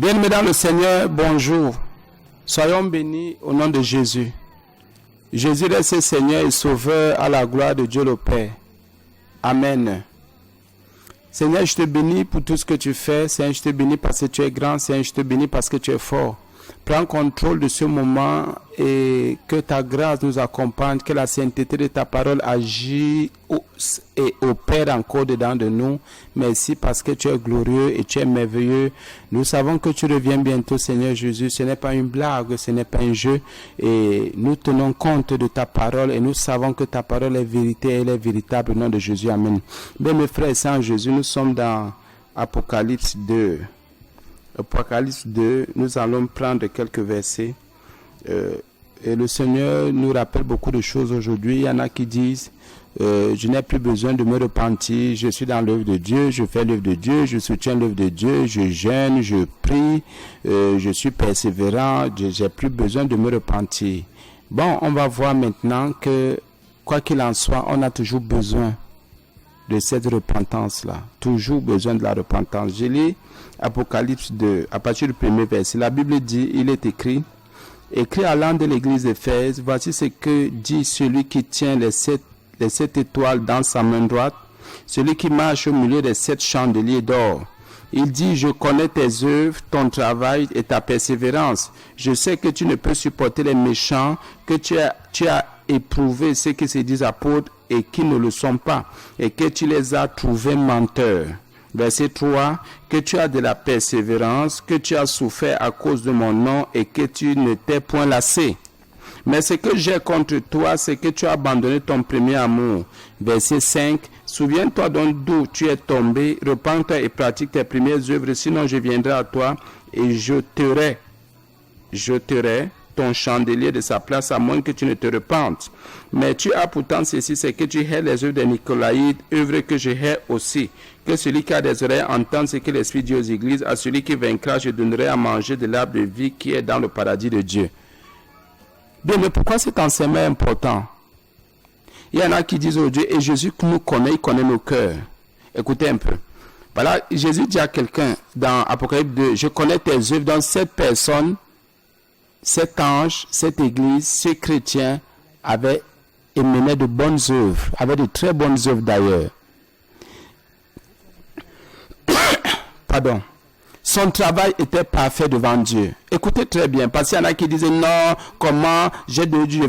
Bien-aimés dans le Seigneur, bonjour. Soyons bénis au nom de Jésus. Jésus reste Seigneur et Sauveur à la gloire de Dieu le Père. Amen. Seigneur, je te bénis pour tout ce que tu fais. Seigneur, je te bénis parce que tu es grand. Seigneur, je te bénis parce que tu es fort. Prends contrôle de ce moment et que ta grâce nous accompagne, que la sainteté de ta parole agit et opère encore dedans de nous. Merci parce que tu es glorieux et tu es merveilleux. Nous savons que tu reviens bientôt, Seigneur Jésus. Ce n'est pas une blague, ce n'est pas un jeu. Et nous tenons compte de ta parole et nous savons que ta parole est vérité et elle est véritable au nom de Jésus. Amen. Bien, mes frères et sœurs en Jésus, nous sommes dans Apocalypse 2. Apocalypse 2, nous allons prendre quelques versets. Et le Seigneur nous rappelle beaucoup de choses aujourd'hui. Il y en a qui disent, je n'ai plus besoin de me repentir, je suis dans l'œuvre de Dieu, je fais l'œuvre de Dieu, je soutiens l'œuvre de Dieu, je jeûne, je prie, je suis persévérant, j'ai plus besoin de me repentir. Bon, on va voir maintenant que, quoi qu'il en soit, on a toujours besoin de cette repentance-là. Toujours besoin de la repentance. Je lis Apocalypse 2, à partir du premier verset. La Bible dit, il est écrit à l'âme de l'église d'Éphèse, voici ce que dit celui qui tient les sept étoiles dans sa main droite, celui qui marche au milieu des 7 chandeliers d'or. Il dit, je connais tes œuvres, ton travail et ta persévérance. Je sais que tu ne peux supporter les méchants, que tu as éprouvé ceux qui se disent apôtres et qui ne le sont pas, et que tu les as trouvés menteurs. Verset 3, que tu as de la persévérance, que tu as souffert à cause de mon nom et que tu ne t'es point lassé. Mais ce que j'ai contre toi, c'est que tu as abandonné ton premier amour. Verset 5, souviens-toi donc d'où tu es tombé, repens-toi et pratique tes premières œuvres, sinon je viendrai à toi et jeterai ton chandelier de sa place à moins que tu ne te repentes. Mais tu as pourtant ceci, c'est que tu hais les œuvres des Nicolaïdes, œuvres que je hais aussi. Que celui qui a des oreilles entende ce que l'Esprit dit aux églises. À celui qui vaincra, je donnerai à manger de l'arbre de vie qui est dans le paradis de Dieu. Bien, mais pourquoi cet enseignement est important? Il y en a qui disent aujourd'hui, et Jésus nous connaît, il connaît nos cœurs. Écoutez un peu. Voilà, Jésus dit à quelqu'un dans Apocalypse 2, je connais tes œuvres, dans cette personne, cet ange, cette église, ces chrétiens avaient mené de bonnes œuvres, avaient de très bonnes œuvres d'ailleurs. Pardon. Son travail était parfait devant Dieu. Écoutez très bien, parce qu'il y en a qui disaient non, comment, je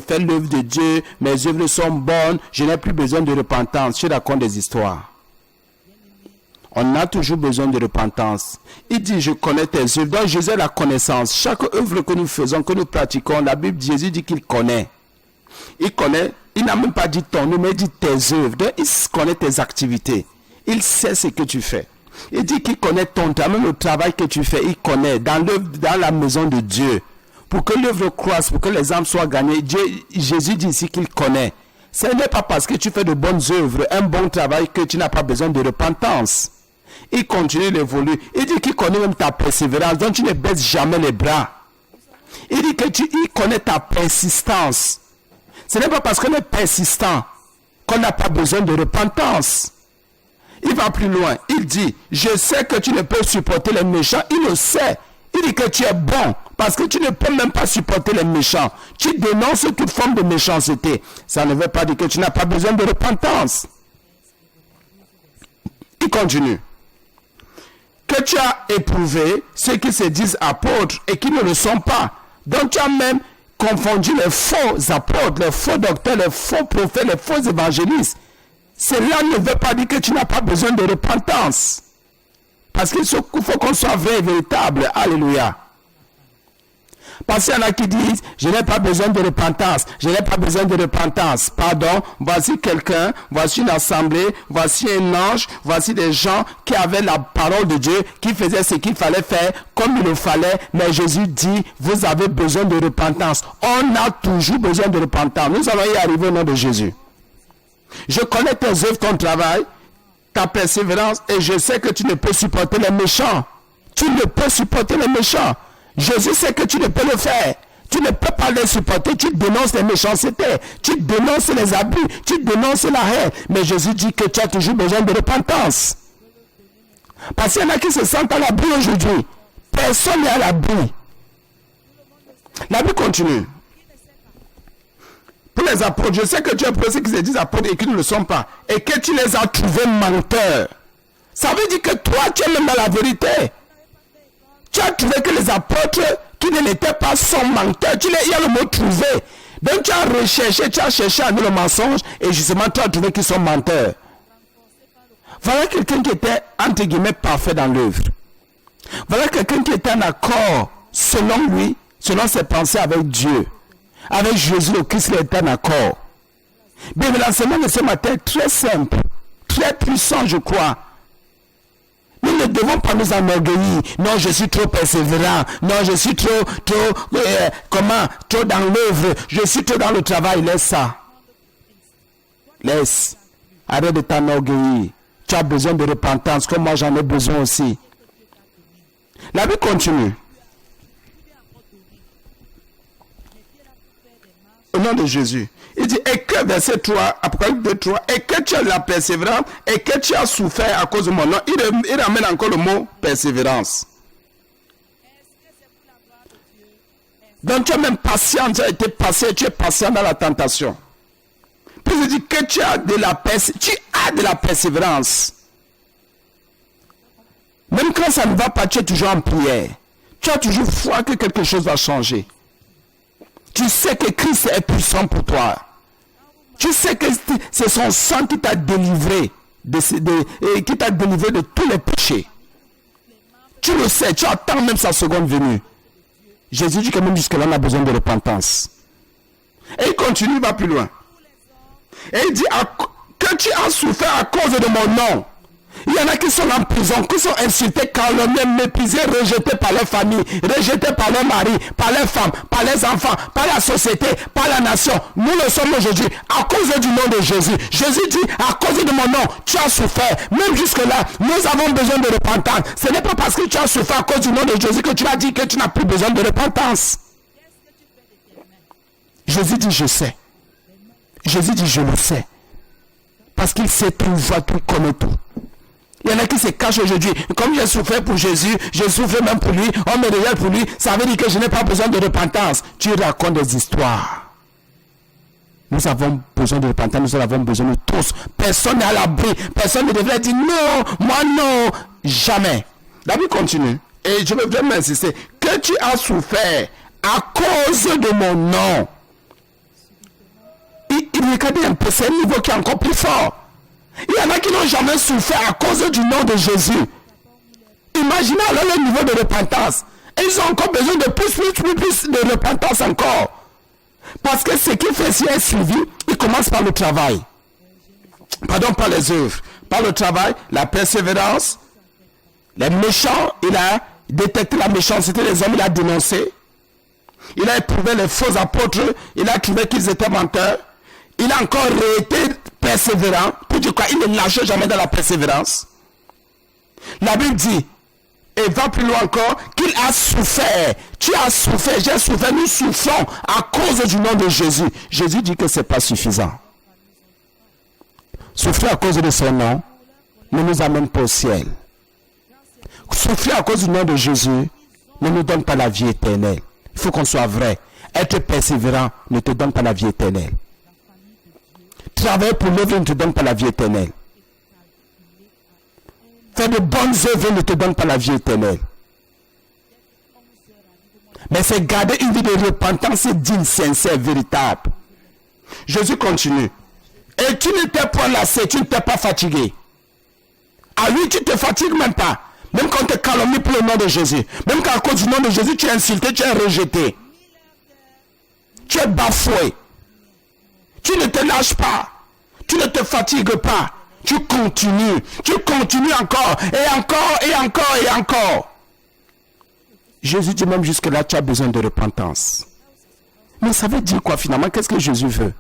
fais l'œuvre de Dieu, mes œuvres sont bonnes, je n'ai plus besoin de repentance. Je raconte des histoires. On a toujours besoin de repentance. Il dit, je connais tes œuvres. Donc Jésus a la connaissance. Chaque œuvre que nous faisons, que nous pratiquons, la Bible, Jésus dit qu'il connaît. Il connaît, il n'a même pas dit ton nom, mais il dit tes œuvres. Donc il connaît tes activités. Il sait ce que tu fais. Il dit qu'il connaît ton travail, même le travail que tu fais, il connaît dans la maison de Dieu. Pour que l'œuvre croisse, pour que les âmes soient gagnées, Jésus dit ici qu'il connaît. Ce n'est pas parce que tu fais de bonnes œuvres, un bon travail, que tu n'as pas besoin de repentance. Il continue d'évoluer. Il dit qu'il connaît même ta persévérance, donc tu ne baisses jamais les bras. Il dit qu'il connaît ta persistance. Ce n'est pas parce qu'on est persistant qu'on n'a pas besoin de repentance. Il va plus loin. Il dit, je sais que tu ne peux supporter les méchants. Il le sait. Il dit que tu es bon parce que tu ne peux même pas supporter les méchants. Tu dénonces toute forme de méchanceté. Ça ne veut pas dire que tu n'as pas besoin de repentance. Il continue. Que tu as éprouvé ceux qui se disent apôtres et qui ne le sont pas. Donc tu as même confondu les faux apôtres, les faux docteurs, les faux prophètes, les faux évangélistes. Cela ne veut pas dire que tu n'as pas besoin de repentance. Parce qu'il faut qu'on soit vrai et véritable. Alléluia. Parce qu'il y en a qui disent, je n'ai pas besoin de repentance. Je n'ai pas besoin de repentance. Pardon, voici quelqu'un, voici une assemblée, voici un ange, voici des gens qui avaient la parole de Dieu, qui faisaient ce qu'il fallait faire, comme il le fallait. Mais Jésus dit, vous avez besoin de repentance. On a toujours besoin de repentance. Nous allons y arriver au nom de Jésus. Je connais tes œuvres, ton travail, ta persévérance, et je sais que tu ne peux supporter les méchants. Tu ne peux supporter les méchants. Jésus sait que tu ne peux le faire. Tu ne peux pas les supporter. Tu dénonces les méchancetés. Tu dénonces les abus. Tu dénonces la haine. Mais Jésus dit que tu as toujours besoin de repentance. Parce qu'il y en a qui se sentent à l'abri aujourd'hui. Personne n'est à l'abri. La Bible continue. Pour les apôtres, je sais que tu as pris ceux qui se disent apôtres et qui ne le sont pas. Et que tu les as trouvés menteurs. Ça veut dire que toi, tu es même dans la vérité. Tu as trouvé que les apôtres qui ne l'étaient pas sont menteurs. Il y a le mot trouver. Donc tu as recherché, tu as cherché à nous le mensonge et justement tu as trouvé qu'ils sont menteurs. Voilà quelqu'un qui était entre guillemets parfait dans l'œuvre. Voilà quelqu'un qui était en accord selon lui, selon ses pensées avec Dieu. Avec Jésus le Christ, il était en accord. Mais l'enseignement de ce matin est très simple, très puissant je crois. Nous ne devons pas nous enorgueillir. Non, je suis trop persévérant. Non, je suis trop dans l'œuvre. Je suis trop dans le travail. Laisse ça. Laisse. Arrête de t'enorgueillir. Tu as besoin de repentance, comme moi j'en ai besoin aussi. La vie continue. Au nom de Jésus. Il dit, et que, verset 3, Apocalypse 2, 3, et que tu as la persévérance, et que tu as souffert à cause de mon nom. Il ramène encore le mot persévérance. Donc tu es même patient, tu as été patient, tu es patient dans la tentation. Puis il dit que tu as de la persévérance. Même quand ça ne va pas, tu es toujours en prière. Tu as toujours foi que quelque chose va changer. Tu sais que Christ est puissant pour toi. Tu sais que c'est son sang qui t'a délivré qui t'a délivré de tous les péchés. Tu le sais, tu attends même sa seconde venue. Jésus dit que même jusque-là, on a besoin de repentance. Et il continue, il va plus loin. Et il dit que tu as souffert à cause de mon nom. Il y en a qui sont en prison, qui sont insultés, calomniés, méprisés, rejetés par leur famille, rejetés par leur mari, par leurs femmes, par les enfants, par la société, par la nation. Nous le sommes aujourd'hui à cause du nom de Jésus. Jésus dit, à cause de mon nom, tu as souffert. Même jusque-là, nous avons besoin de repentance. Ce n'est pas parce que tu as souffert à cause du nom de Jésus que tu vas dire que tu n'as plus besoin de repentance. Jésus dit, je sais. Jésus dit, je le sais. Parce qu'il sait tout, il voit tout, il connaît tout. Il y en a qui se cachent aujourd'hui. Comme j'ai souffert pour Jésus, je souffre même pour lui, on me regarde pour lui, ça veut dire que je n'ai pas besoin de repentance. Tu racontes des histoires. Nous avons besoin de repentance, nous en avons besoin de tous. Personne n'est à l'abri. Personne ne devrait dire non, moi non, jamais. La vie continue. Et je veux vraiment insister. Que tu as souffert à cause de mon nom. Il regarde un peu, c'est un niveau qui est encore plus fort. Il y en a qui n'ont jamais souffert à cause du nom de Jésus. Imaginez alors le niveau de repentance. Et ils ont encore besoin de plus de repentance encore. Parce que ce qu'il fait si est suivi, il commence par le travail. Pardon, par les œuvres. Par le travail, la persévérance. Les méchants, il a détecté la méchanceté des hommes, il a dénoncé. Il a éprouvé les faux apôtres, il a trouvé qu'ils étaient menteurs. Il a encore été persévérant. Pour dire quoi? Il ne lâche jamais dans la persévérance. La Bible dit, et va plus loin encore, qu'il a souffert. Tu as souffert, j'ai souffert, nous souffrons à cause du nom de Jésus. Jésus dit que ce n'est pas suffisant. Souffrir à cause de son nom ne nous amène pas au ciel. Souffrir à cause du nom de Jésus ne nous donne pas la vie éternelle. Il faut qu'on soit vrai. Être persévérant ne te donne pas la vie éternelle. Travailler pour l'œuvre ne te donne pas la vie éternelle. Faire de bonnes œuvres ne te donne pas la vie éternelle. Mais c'est garder une vie de repentance digne, sincère, véritable. Jésus continue. Et tu ne t'es pas lassé, tu ne t'es pas fatigué. À lui, tu ne te fatigues même pas. Même quand tu es calomnié pour le nom de Jésus. Même quand à cause du nom de Jésus, tu es insulté, tu es rejeté. Tu es bafoué. Tu ne te lâches pas. Tu ne te fatigues pas. Tu continues encore, et encore, et encore, et encore. Jésus dit même jusque là, tu as besoin de repentance. Mais ça veut dire quoi finalement? Qu'est-ce que Jésus veut?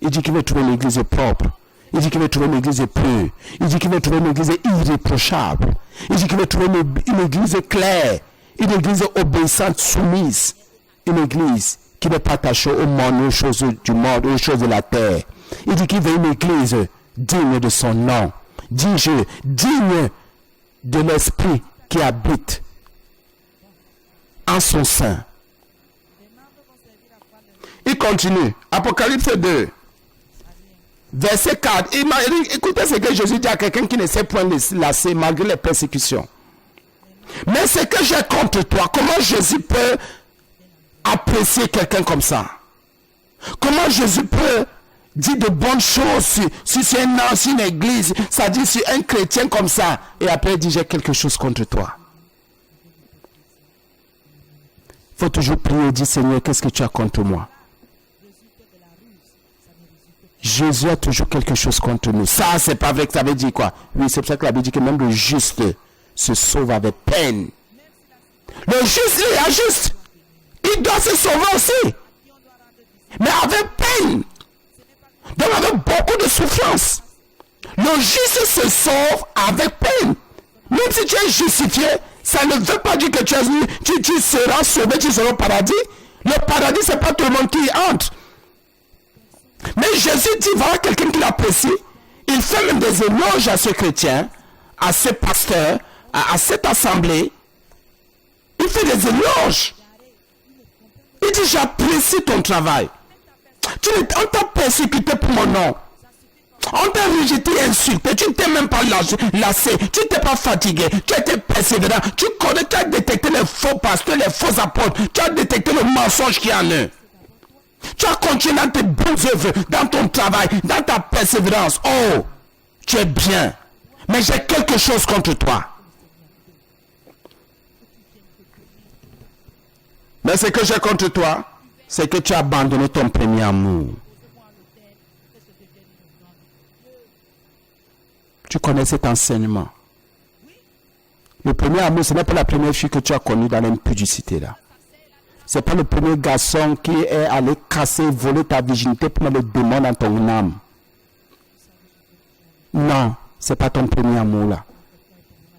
Il dit qu'il veut trouver une église propre. Il dit qu'il veut trouver une église pure. Il dit qu'il veut trouver une église irréprochable. Il dit qu'il veut trouver une église claire. Une église obéissante, soumise. Une église qui n'est pas attachée au monde, aux choses du monde, aux choses de la terre. Il dit qu'il veut une église digne de son nom. Digne de l'esprit qui habite en son sein. Il continue. Apocalypse 2. Verset 4. Écoutez ce que Jésus dit à quelqu'un qui ne sait point lasser malgré les persécutions. Mais ce que j'ai contre toi, comment Jésus peut apprécier quelqu'un comme ça? Comment Jésus peut dire de bonnes choses sur un an, sur une église, ça dit sur un chrétien comme ça, et après il dit j'ai quelque chose contre toi? Il faut toujours prier et dire Seigneur, qu'est-ce que tu as contre moi? Jésus a toujours quelque chose contre nous. Ça, c'est pas vrai que ça veut dire quoi? Oui, c'est pour ça que la Bible dit que même le juste se sauve avec peine. Le juste, il est juste. Il doit se sauver aussi. Mais avec peine. Donc avec beaucoup de souffrance. Le juste se sauve avec peine. Même si tu es justifié, ça ne veut pas dire que tu seras sauvé, tu seras au paradis. Le paradis, c'est pas tout le monde qui y entre. Mais Jésus dit, voilà quelqu'un qui l'apprécie. Il fait même des éloges à ce chrétien, à ce pasteur, à cette assemblée. Il fait des éloges. Il dit, j'apprécie ton travail. On t'a persécuté pour mon nom. On t'a rejeté et insulté. Tu ne t'es même pas lassé. Tu ne t'es pas fatigué. Tu as été persévérant. Tu connais, tu as détecté les faux pasteurs, les faux apôtres. Tu as détecté le mensonge qu'il y en a. Tu as continué dans tes bonnes œuvres, dans ton travail, dans ta persévérance. Oh, tu es bien. Mais j'ai quelque chose contre toi. Mais ce que j'ai contre toi, c'est que tu as abandonné ton premier amour. Tu connais cet enseignement. Le premier amour, ce n'est pas la première fille que tu as connue dans l'impudicité là. Ce n'est pas le premier garçon qui est allé casser, voler ta virginité pour mettre le démon dans ton âme. Non, ce n'est pas ton premier amour là.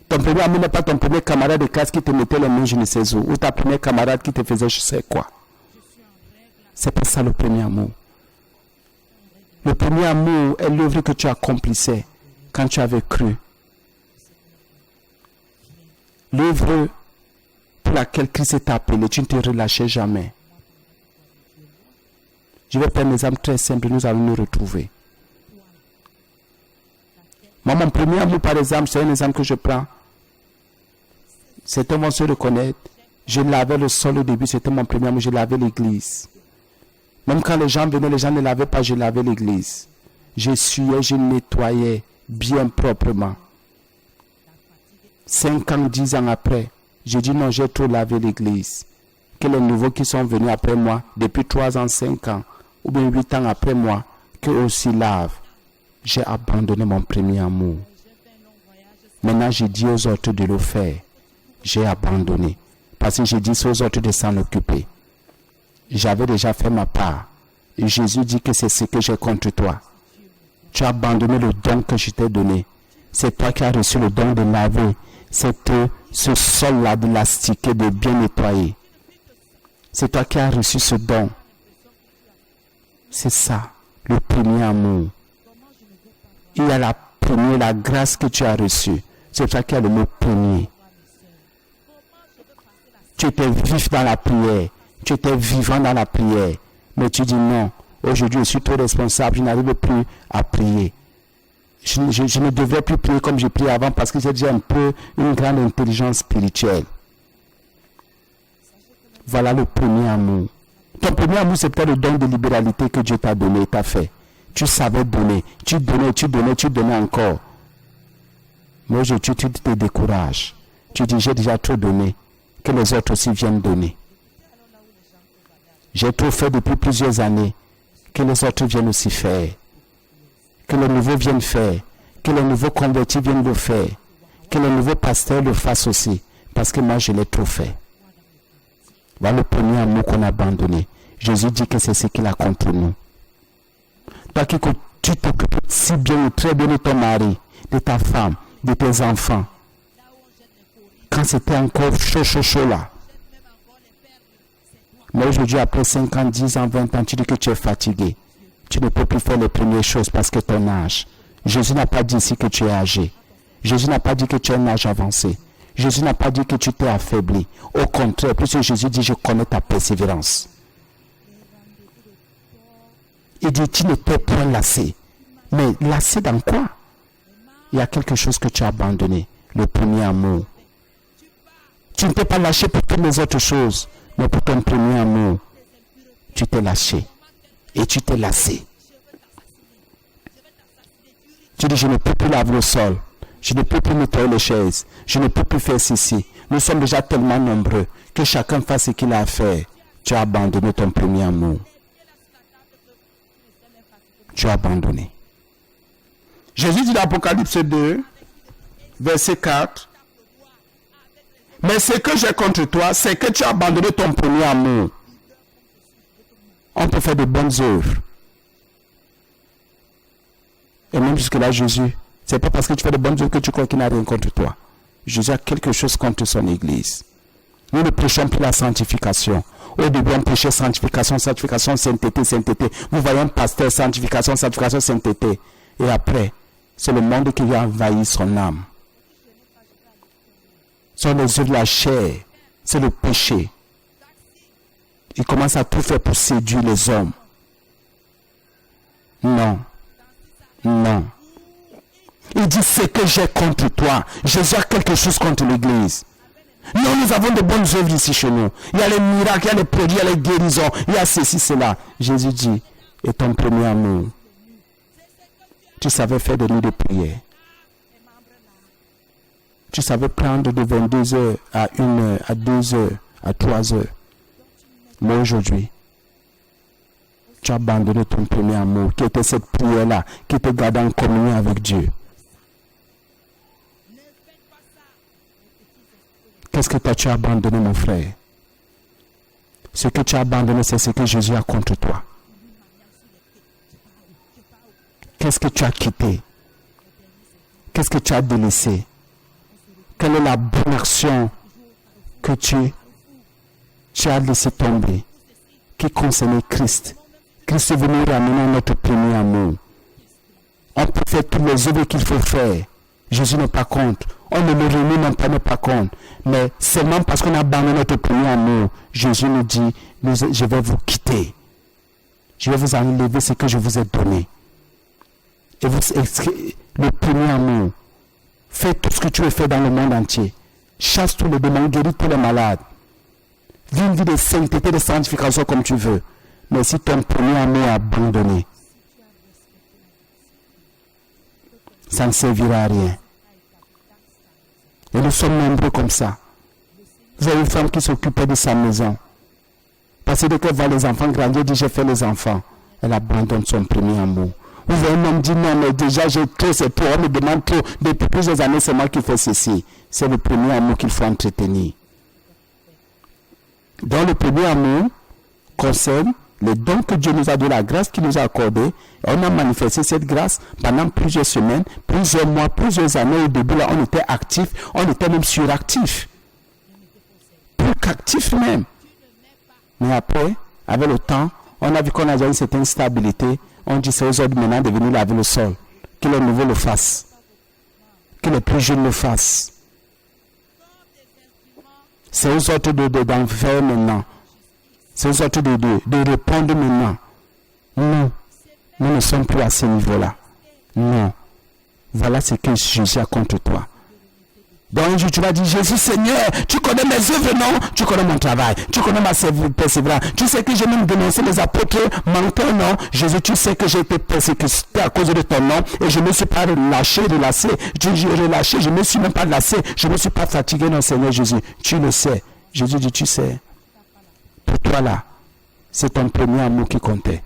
Ton premier amour n'est pas ton premier camarade de classe qui te mettait les mains je ne sais où. Ou ta première camarade qui te faisait je sais quoi. C'est pas ça le premier amour. Le premier amour est l'œuvre que tu accomplissais quand tu avais cru. L'œuvre pour laquelle Christ t'a appelé, tu ne te relâchais jamais. Je vais prendre un exemple très simple, nous allons nous retrouver. Moi, mon premier amour, par exemple, c'est un exemple que je prends. Certains vont se reconnaître. Je lavais le sol au début, c'était mon premier amour, je lavais l'église. Même quand les gens venaient, les gens ne lavaient pas, je lavais l'église. J'essuyais, je nettoyais bien proprement. 5 ans, 10 ans après, j'ai dit non, j'ai trop lavé l'église. Que les nouveaux qui sont venus après moi, depuis 3 ans, 5 ans, ou bien 8 ans après moi, qu'eux aussi lavent. J'ai abandonné mon premier amour. Maintenant, j'ai dit aux autres de le faire. J'ai abandonné. Parce que j'ai dit aux autres de s'en occuper. J'avais déjà fait ma part. Et Jésus dit que c'est ce que j'ai contre toi. Tu as abandonné le don que je t'ai donné. C'est toi qui as reçu le don de laver ce sol-là, de l'astiquer, de bien nettoyer. C'est toi qui as reçu ce don. C'est ça, le premier amour. Il y a la grâce que tu as reçue. C'est toi qui as le mot premier. Tu étais vif dans la prière. Tu étais vivant dans la prière. Mais tu dis non, aujourd'hui je suis trop responsable, je n'arrive plus à prier. Je ne devrais plus prier comme je priais avant parce que j'ai déjà un peu une grande intelligence spirituelle. Voilà le premier amour. Ton premier amour, c'est peut-être le don de libéralité que Dieu t'a donné, t'a fait. Tu savais donner. Tu donnais encore. Mais aujourd'hui, tu te décourages. Tu dis, j'ai déjà trop donné. Que les autres aussi viennent donner. J'ai trop fait depuis plusieurs années. Que les autres viennent aussi faire. Que les nouveaux viennent faire. Que les nouveaux convertis viennent le faire. Que les nouveaux pasteurs le fassent aussi. Parce que moi, je l'ai trop fait. Voilà le premier amour qu'on a abandonné. Jésus dit que c'est ce qu'il a contre nous. Toi qui tu t'occupes si bien ou très bien de ton mari, de ta femme, de tes enfants. Quand c'était encore chaud là. Mais aujourd'hui, après 5 ans, 10 ans, 20 ans, tu dis que tu es fatigué. Tu ne peux plus faire les premières choses parce que ton âge. Jésus n'a pas dit ici que tu es âgé. Jésus n'a pas dit que tu as un âge avancé. Jésus n'a pas dit que tu t'es affaibli. Au contraire, puisque Jésus dit, je connais ta persévérance. Il dit, tu n'étais point lassé. Mais lassé dans quoi? Il y a quelque chose que tu as abandonné. Le premier amour. Tu ne t'es pas lâché pour toutes les autres choses. Mais pour ton premier amour, tu t'es lâché. Et tu t'es lassé. Tu dis, je ne peux plus laver le sol. Je ne peux plus nettoyer les chaises. Je ne peux plus faire ceci. Nous sommes déjà tellement nombreux que chacun fasse ce qu'il a à faire. Tu as abandonné ton premier amour. Tu as abandonné. Jésus dit dans Apocalypse 2, verset 4, mais ce que j'ai contre toi, c'est que tu as abandonné ton premier amour. On peut faire de bonnes œuvres. Et même jusque-là, Jésus, c'est pas parce que tu fais de bonnes œuvres que tu crois qu'il n'a rien contre toi. Jésus a quelque chose contre son Église. Nous ne prêchons plus la sanctification. Au début, on prêchait sanctification, sanctification, sainteté, sainteté. Vous voyez un pasteur, sanctification, sanctification, sainteté. Et après, c'est le monde qui a envahi son âme. Ce sont les œuvres de la chair. C'est le péché. Il commence à tout faire pour séduire les hommes. Non. Non. Il dit, c'est que j'ai contre toi. Jésus a quelque chose contre l'Église. Non, nous avons de bonnes œuvres ici chez nous. Il y a les miracles, il y a les produits, il y a les guérisons, il y a ceci, cela. Jésus dit, et ton premier amour, tu savais faire des nuits de prière. Tu savais prendre de 22 heures à 1 heure, à 2 heures, à 3 heures. Mais aujourd'hui, tu as abandonné ton premier amour, qui était cette prière-là, qui te gardait en communion avec Dieu. Qu'est-ce que tu as abandonné, mon frère? Ce que tu as abandonné, c'est ce que Jésus a contre toi. Qu'est-ce que tu as quitté? Qu'est-ce que tu as délaissé? Quelle est la bonne action que tu as laissé tomber, qui concernait Christ? Christ est venu ramener notre premier amour. On peut faire toutes les œuvres qu'il faut faire. Jésus n'est pas contre. On ne le remet même pas, n'est pas contre. Mais seulement parce qu'on a abandonné notre premier amour, Jésus nous dit, je vais vous quitter. Je vais vous enlever ce que je vous ai donné. Et le premier amour, fais tout ce que tu veux faire dans le monde entier. Chasse tous les démons, guéris tous les malades. Vis une vie de sainteté, de sanctification comme tu veux. Mais si ton premier amour est abandonné, ça ne servira à rien. Et nous sommes nombreux comme ça. Vous avez une femme qui s'occupait de sa maison. Parce que dès qu'elle voit les enfants grandir, elle dit, j'ai fait les enfants. Elle abandonne son premier amour. Vous voyez un homme dit, non, mais déjà j'ai trop, c'est trop, on me demande trop. Depuis plusieurs années, c'est moi qui fais ceci. C'est le premier amour qu'il faut entretenir. Donc le premier amour concerne les dons que Dieu nous a donné, la grâce qu'il nous a accordée. On a manifesté cette grâce pendant plusieurs semaines, plusieurs mois, plusieurs années. Au début, là, on était actifs, on était même suractifs. Plus qu'actifs même. Mais après, avec le temps, on a vu qu'on a déjà une certaine stabilité. On dit c'est aux autres maintenant de venir laver le sol. Que les nouveaux le fassent. Que les plus jeunes le fassent. C'est aux autres d'en faire maintenant. C'est aux autres de répondre maintenant. Non, nous ne sommes plus à ce niveau-là. Non. Voilà ce que Jésus a contre toi. Donc un jour tu vas dire, Jésus Seigneur, tu connais mes œuvres, non? Tu connais mon travail, tu connais ma persévérance. Tu sais que j'ai même dénoncé les apôtres menteurs, non? Jésus, tu sais que j'ai été persécuté à cause de ton nom et je ne me suis pas relâché. Je ne me suis même pas lassé, je ne me suis pas fatigué, non Seigneur Jésus. Tu le sais. Jésus dit, tu sais. Pour toi là, c'est ton premier amour qui comptait.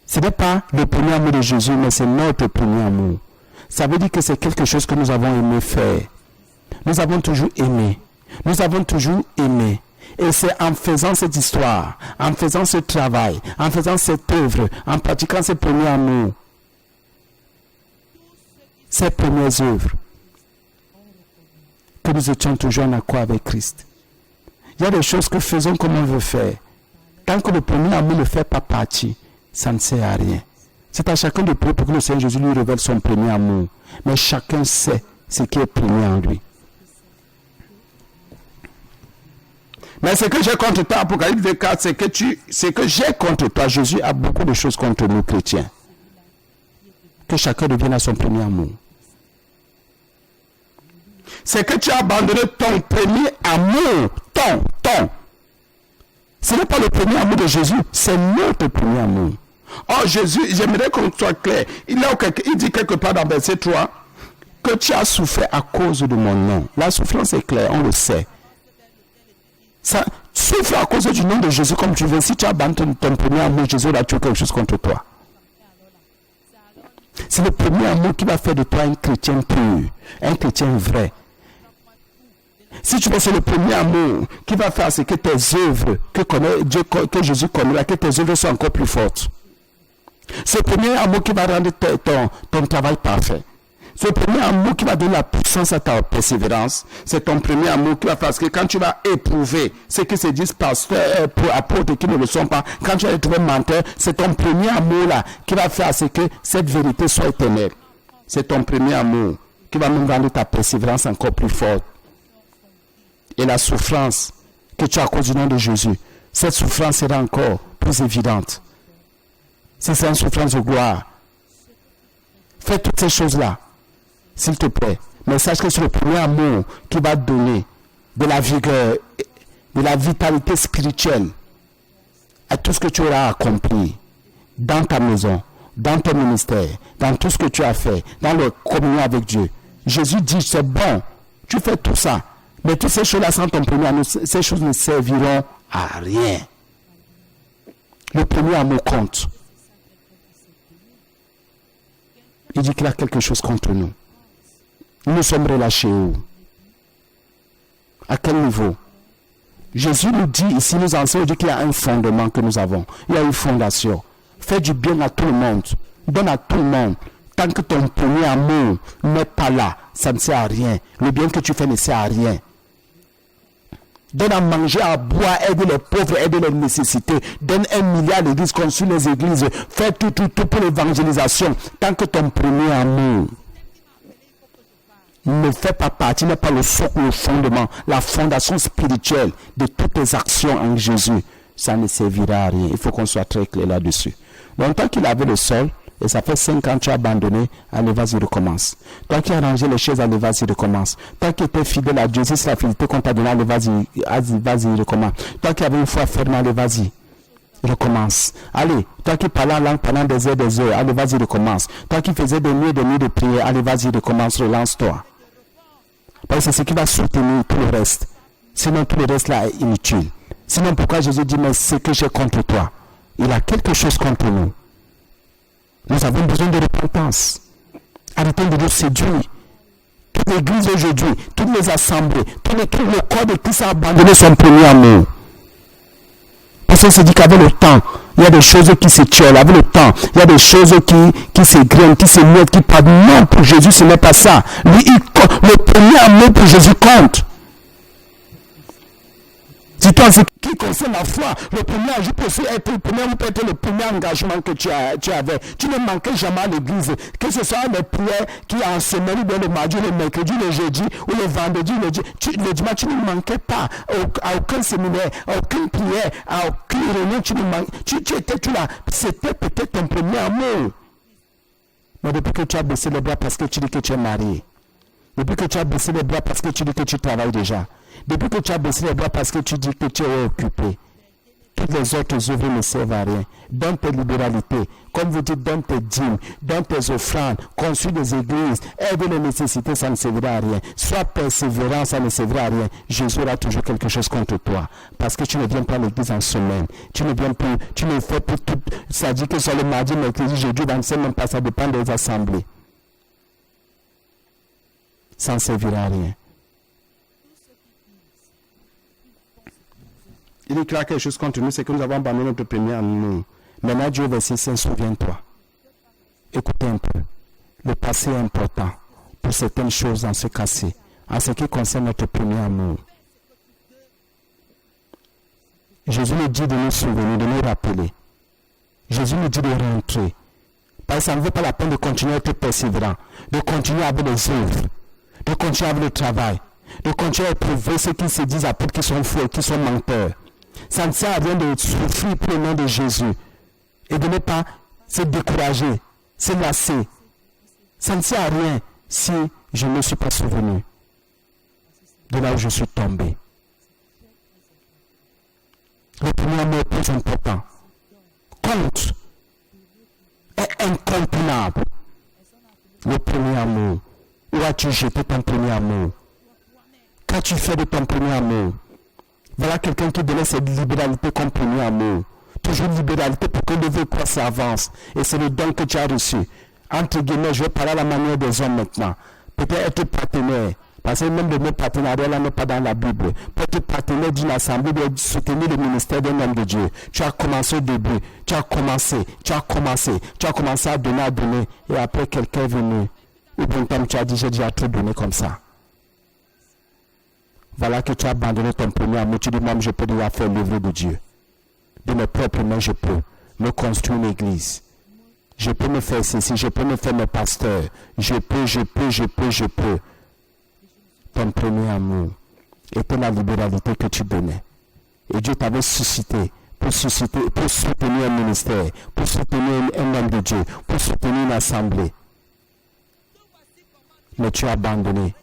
Ce n'est pas le premier amour de Jésus, mais c'est notre premier amour. Ça veut dire que c'est quelque chose que nous avons aimé faire. Nous avons toujours aimé. Nous avons toujours aimé. Et c'est en faisant cette histoire, en faisant ce travail, en faisant cette œuvre, en pratiquant ce premier amour, ces premières œuvres, que nous étions toujours en accord avec Christ. Il y a des choses que faisons comme on veut faire. Tant que le premier amour ne fait pas partie, ça ne sert à rien. C'est à chacun de prier pour que le Seigneur Jésus lui révèle son premier amour. Mais chacun sait ce qui est premier en lui. Mais ce que j'ai contre toi, Apocalypse 4, c'est que j'ai contre toi. Jésus a beaucoup de choses contre nous, chrétiens. Que chacun revienne à son premier amour. C'est que tu as abandonné ton premier amour. Ton. Ce n'est pas le premier amour de Jésus, c'est notre premier amour. Oh Jésus, j'aimerais qu'on soit clair. Il dit quelque part dans verset 3 que tu as souffert à cause de mon nom. La souffrance est claire, on le sait. Ça souffre à cause du nom de Jésus comme tu veux. Si tu abandonnes ton premier amour, Jésus va tuer quelque chose contre toi. C'est le premier amour qui va faire de toi un chrétien pur, un chrétien vrai. Si tu veux, c'est le premier amour qui va faire ce que tes œuvres, que Jésus connaît, que tes œuvres soient encore plus fortes. C'est le premier amour qui va rendre ton travail parfait. C'est le premier amour qui va donner la puissance à ta persévérance. C'est ton premier amour qui va faire que quand tu vas éprouver ce qui se disent pasteurs, apôtres qui ne le sont pas, quand tu vas être menteur, c'est ton premier amour là qui va faire ce que cette vérité soit éternelle. C'est ton premier amour qui va même rendre ta persévérance encore plus forte. Et la souffrance que tu as à cause du nom de Jésus, cette souffrance sera encore plus évidente. Si c'est une souffrance de gloire, fais toutes ces choses-là, s'il te plaît. Mais sache que c'est le premier amour qui va donner de la vigueur, de la vitalité spirituelle à tout ce que tu auras accompli dans ta maison, dans ton ministère, dans tout ce que tu as fait, dans la communion avec Dieu. Jésus dit, c'est bon, tu fais tout ça. Mais toutes ces choses-là sans ton premier amour, ces choses ne serviront à rien. Le premier amour compte. Il dit qu'il a quelque chose contre nous. Nous sommes relâchés où? À quel niveau? Jésus nous dit ici, nous enseigne, qu'il y a un fondement que nous avons. Il y a une fondation. Fais du bien à tout le monde. Donne à tout le monde. Tant que ton premier amour n'est pas là, ça ne sert à rien. Le bien que tu fais ne sert à rien. Donne à manger, à boire, aide les pauvres, aide les nécessités. Donne 1 milliard à l'église, construis les églises. Fais tout pour l'évangélisation. Tant que ton premier amour ne fait pas partie, n'est pas le socle, le fondement, la fondation spirituelle de toutes tes actions en Jésus, ça ne servira à rien. Il faut qu'on soit très clair là-dessus. Donc, tant qu'il avait le sol, et ça fait 5 ans que tu as abandonné, allez, vas-y, recommence. Toi qui as rangé les chaises, allez, vas-y, recommence. Toi qui étais fidèle à Dieu, si c'est la fidélité qu'on t'a donnée, allez, vas-y, recommence. Toi qui avais une foi ferme, allez, vas-y, recommence. Allez, toi qui parlais en langue pendant des heures, allez, vas-y, recommence. Toi qui faisais des nuits de prière, allez, vas-y, recommence, relance-toi. Parce que c'est ce qui va soutenir tout le reste. Sinon, tout le reste là est inutile. Sinon, pourquoi Jésus dit, mais c'est que j'ai contre toi? Il a quelque chose contre nous. Nous avons besoin de repentance. Arrêtons de nous séduire. Toute l'église aujourd'hui, toutes les assemblées, tout le corps de Christ a abandonné son premier amour. Parce qu'on se dit qu'avec le temps, il y a des choses qui se tuent. Avec le temps, il y a des choses qui s'égrènent, qui se mettent, qui parlent. Non, pour Jésus, ce n'est pas ça. Lui, le premier amour pour Jésus compte. Dis-toi, ce qui concerne la foi, le premier amour peut être le premier engagement que tu avais. Tu ne manquais jamais à l'église. Que ce soit les prières qui en semaine, ou bien le mardi, le mercredi, le jeudi, ou le vendredi, le dimanche, tu ne manquais pas à aucun séminaire, à aucune prière, à aucune réunion, tu étais tout là. C'était peut-être ton premier amour. Mais depuis que tu as baissé les bras parce que tu dis que tu es marié, depuis que tu as baissé les bras parce que tu dis que tu travailles déjà, depuis que tu as baissé les bras parce que tu dis que tu es occupé, toutes les autres œuvres ne servent à rien. Donne tes libéralités, comme vous dites, donne tes dîmes, donne tes offrandes, construis des églises, aide les nécessités, ça ne servira à rien. Sois persévérant, ça ne servira à rien. Jésus aura toujours quelque chose contre toi. Parce que tu ne viens pas à l'église en semaine. Tu ne viens plus, tu ne fais plus tout. Ça dit que sur le mardi, mercredi, jeudi, dans ne sais même pas, ça dépend des assemblées. Ça ne servira à rien. Il déclare quelque chose contre nous, c'est que nous avons abandonné notre premier amour. Maintenant, Dieu verset 5, souviens-toi. Écoutez un peu. Le passé est important pour certaines choses dans ce cas-ci, en ce qui concerne notre premier amour. Jésus nous dit de nous souvenir, de nous rappeler. Jésus nous dit de rentrer. Parce que ça ne vaut pas la peine de continuer à être persévérant, de continuer avec les œuvres, de continuer avec le travail. de continuer à éprouver ceux qui se disent apôtres, qui sont faux, qui sont menteurs. Ça ne sert à rien de souffrir pour le nom de Jésus et de ne pas se décourager, se lasser. Ça ne sert à rien si je ne me suis pas souvenu de là où je suis tombé. Le premier amour est plus important. Compte est incontournable. Le premier amour. Où as-tu jeté ton premier amour? Qu'as-tu fait de ton premier amour? Voilà quelqu'un qui donnait cette libéralité comme premier amour. Toujours libéralité pour que le vœu s'avance. Et c'est le don que tu as reçu. Entre guillemets, je vais parler à la manière des hommes maintenant. Peut-être être partenaire. Parce que même le mot partenariat là n'est pas dans la Bible. Pour être partenaire d'une assemblée, de soutenir le ministère d'un homme de Dieu. Tu as commencé au début. Tu as commencé à donner. Et après, quelqu'un est venu. Ou bien comme tu as dit, j'ai déjà tout donné comme ça. Voilà que tu as abandonné ton premier amour. Tu dis, même je peux déjà faire l'œuvre de Dieu. De mes propres mains, je peux me construire une église. Je peux me faire ceci, je peux me faire mes pasteurs. Je peux. Ton premier amour était la libéralité que tu donnais. Et Dieu t'avait suscité pour soutenir un ministère, pour soutenir un homme de Dieu, pour soutenir une assemblée. Mais tu as abandonné.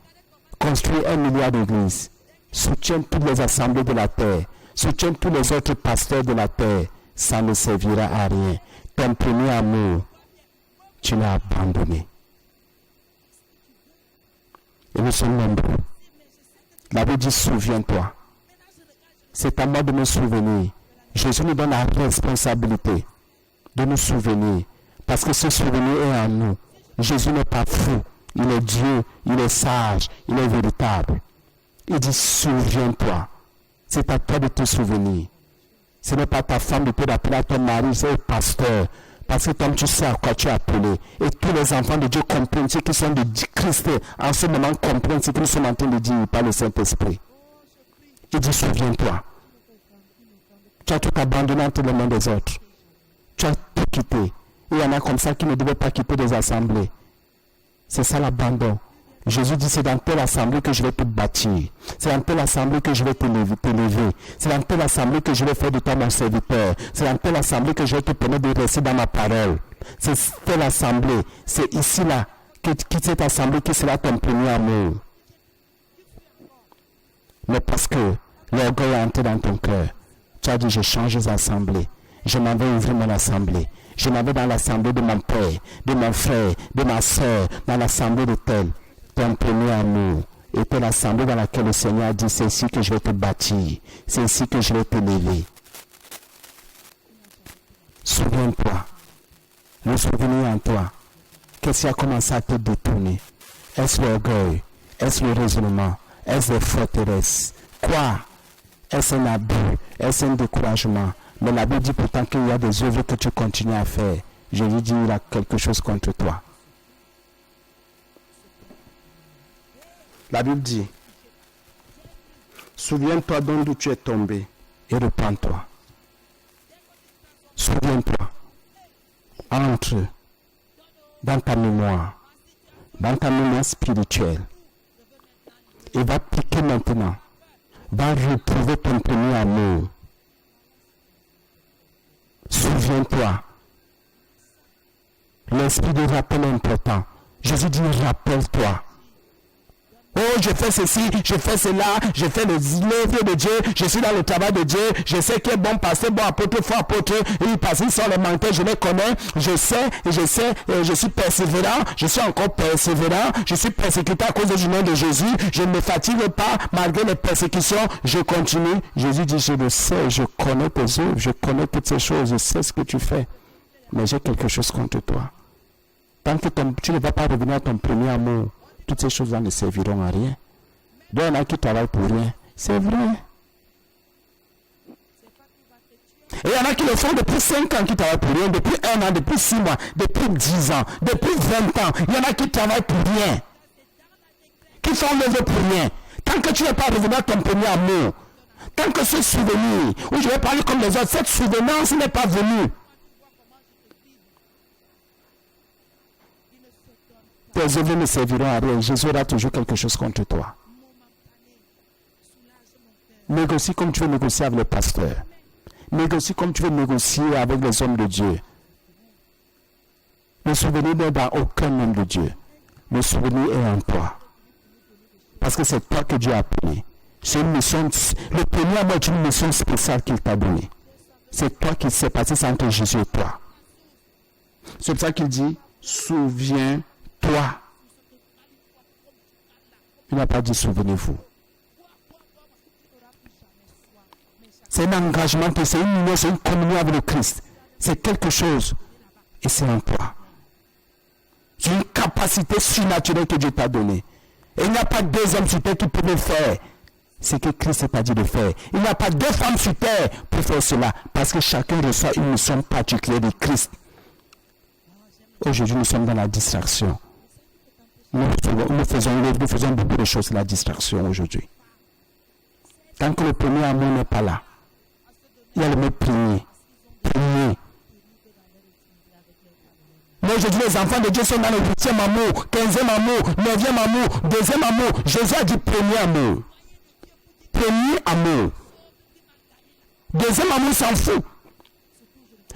Construis 1 milliard d'églises. Soutiens toutes les assemblées de la terre. Soutiens tous les autres pasteurs de la terre. Ça ne servira à rien. Ton premier amour, tu l'as abandonné. Et nous sommes nombreux. La Bible dit, souviens-toi. C'est à moi de me souvenir. Jésus nous donne la responsabilité de nous souvenir. Parce que ce souvenir est en nous. Jésus n'est pas fou. Il est Dieu, il est sage, il est véritable. Il dit, souviens-toi. C'est à toi de te souvenir. Ce n'est pas ta femme de te rappeler à ton mari, c'est le pasteur. Parce que comme tu sais à quoi tu es appelé. Et tous les enfants de Dieu comprennent, ceux qui sont de Christ en ce moment comprennent ce que nous sommes en train de dire par le Saint-Esprit. Il dit, souviens-toi. Tu as tout abandonné entre les mains des autres. Tu as tout quitté. Et il y en a comme ça qui ne devaient pas quitter des assemblées. C'est ça l'abandon. Jésus dit, c'est dans telle assemblée que je vais te bâtir. C'est dans telle assemblée que je vais t'élever. C'est dans telle assemblée que je vais faire de toi mon serviteur. C'est dans telle assemblée que je vais te permettre de rester dans ma parole. C'est telle assemblée. C'est ici là, cette assemblée qui sera ton premier amour. Mais parce que l'orgueil est entré dans ton cœur, tu as dit, je change les assemblées. Je m'en vais ouvrir mon assemblée. Je m'en vais dans l'assemblée de mon père, de mon frère, de ma soeur, dans l'assemblée de tel. Ton premier amour était l'assemblée dans laquelle le Seigneur a dit, c'est ici que je vais te bâtir, c'est ici que je vais t'élever. Souviens-toi, le souvenir en toi, qu'est-ce qui a commencé à te détourner? Est-ce l'orgueil? Est-ce le raisonnement? Est-ce des forteresses? Quoi? Est-ce un abus? Est-ce un découragement? Mais la Bible dit pourtant qu'il y a des œuvres que tu continues à faire. Je lui dis, il a quelque chose contre toi. La Bible dit, souviens-toi d'où tu es tombé et repens-toi. Souviens-toi. Entre dans ta mémoire spirituelle. Et va piquer maintenant. Va retrouver ton premier amour. Souviens-toi. L'esprit de rappel est important. Jésus dit, rappelle-toi. Oh, je fais ceci, je fais cela, je fais l'œuvre de Dieu, je suis dans le travail de Dieu, je sais qui est bon pasteur, bon apôtre, faux apôtre, et parce qu'ils sont les menteurs, je les connais, je sais, je suis persévérant, je suis encore persévérant, je suis persécuté à cause du nom de Jésus, je ne me fatigue pas, malgré les persécutions, je continue. Jésus dit, je le sais, je connais tes œuvres, je connais toutes ces choses, je sais ce que tu fais, mais j'ai quelque chose contre toi. Tant que tu ne vas pas revenir à ton premier amour, toutes ces choses-là ne serviront à rien. Donc, il y en a qui travaillent pour rien. C'est vrai. Et il y en a qui le font depuis 5 ans, qui travaillent pour rien, depuis 1 an, depuis 6 mois, depuis 10 ans, depuis 20 ans. Il y en a qui travaillent pour rien. Qui font l'œuvre pour rien. Tant que tu n'es pas revenu à ton premier amour, tant que ce souvenir, où je vais parler comme les autres, cette souvenance n'est pas venue. Tes œuvres ne serviront à rien. Jésus aura toujours quelque chose contre toi. Négocie comme tu veux négocier avec le pasteur. Négocie comme tu veux négocier avec les hommes de Dieu. Le souvenir n'est dans aucun homme de Dieu. Le souvenir est en toi. Parce que c'est toi que Dieu a appelé. C'est une mission. Le premier amour est une mission spéciale qu'il t'a donnée. C'est toi qui s'est passé, c'est entre Jésus et toi. C'est pour ça qu'il dit, souviens-toi. Il n'a pas dit souvenez-vous. C'est un engagement, c'est une union, c'est une communion avec le Christ. C'est quelque chose. Et c'est en toi. C'est une capacité surnaturelle que Dieu t'a donnée. Et il n'y a pas deux hommes sur terre qui peuvent le faire. C'est que Christ t'a dit de faire. Il n'y a pas deux femmes sur terre pour faire cela. Parce que chacun reçoit une mission particulière de Christ. Aujourd'hui, nous sommes dans la distraction. Nous faisons beaucoup de choses, la distraction aujourd'hui. Tant que le premier amour n'est pas là, il y a le mot prier. Prier. Mais aujourd'hui, les enfants de Dieu sont dans le 8e amour, 15e amour, 9e amour, 2e amour. Jésus a dit premier amour. Premier amour. Deuxième amour s'en fout.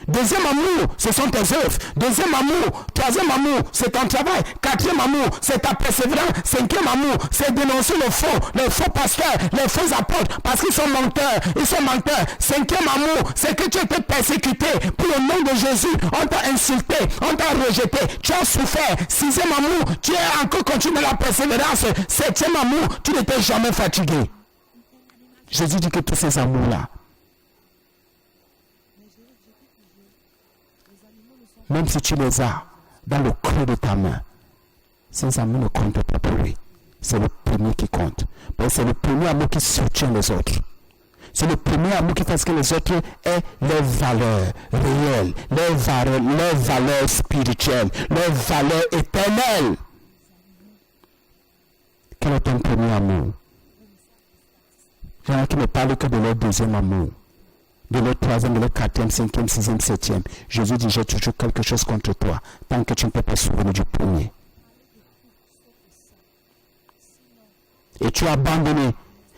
Deuxième amour, ce sont tes œuvres. Deuxième amour, troisième amour, c'est ton travail. Quatrième amour, c'est ta persévérance. Cinquième amour, c'est dénoncer les faux pasteurs, les faux apôtres, parce qu'ils sont menteurs. Ils sont menteurs. Cinquième amour, c'est que tu étais persécuté. Pour le nom de Jésus, on t'a insulté, on t'a rejeté, tu as souffert. Sixième amour, tu es encore continué dans la persévérance. Septième amour, tu n'étais jamais fatigué. Jésus dit que tous ces amours-là, même si tu les as dans le creux de ta main, ces amours ne comptent pas pour lui. C'est le premier qui compte. C'est le premier amour qui soutient les autres. C'est le premier amour qui fait que les autres aient leurs valeurs réelles, leurs valeurs spirituelles, leurs valeurs éternelles. Quel est ton premier amour? Il y en a qui ne parlent que de leur deuxième amour. De leur troisième, de leur quatrième, cinquième, sixième, septième. Jésus dit, j'ai toujours quelque chose contre toi, tant que tu ne peux pas souvenir du premier. Et tu as abandonné.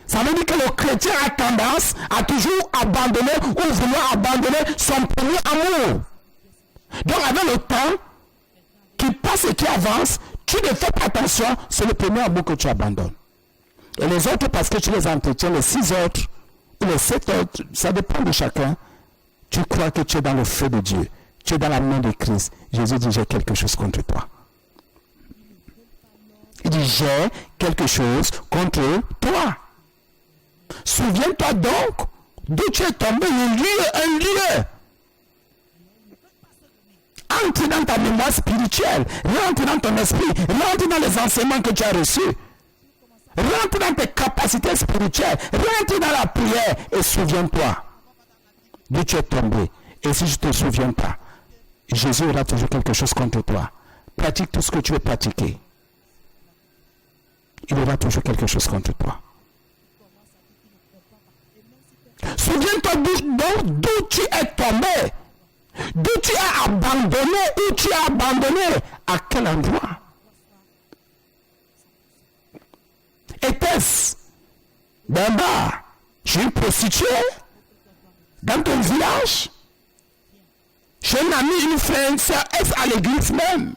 Ça veut dire que le chrétien a tendance à toujours abandonner ou vouloir abandonner son premier amour. Donc avec le temps qui passe et qui avance, tu ne fais pas attention, c'est le premier amour que tu abandonnes. Et les autres, parce que tu les entretiens, les 6 autres, les 7 autres, ça dépend de chacun. Tu crois que tu es dans le feu de Dieu. Tu es dans la main de Christ. Jésus dit, j'ai quelque chose contre toi. Il dit, j'ai quelque chose contre toi. Souviens-toi donc d'où tu es tombé, un lieu. Entre dans ta mémoire spirituelle, rentre dans ton esprit, rentre dans les enseignements que tu as reçus. Rentre dans tes capacités spirituelles, rentre dans la prière et souviens-toi d'où tu es tombé. Et si je ne te souviens pas, Jésus aura toujours quelque chose contre toi. Pratique tout ce que tu veux pratiquer. Il aura toujours quelque chose contre toi. Souviens-toi d'où tu es tombé, d'où tu as abandonné, où tu as abandonné, à quel endroit. Était-ce d'un bar, chez une prostituée, dans ton village, chez un ami, une frère, une soeur, est-ce à l'église même?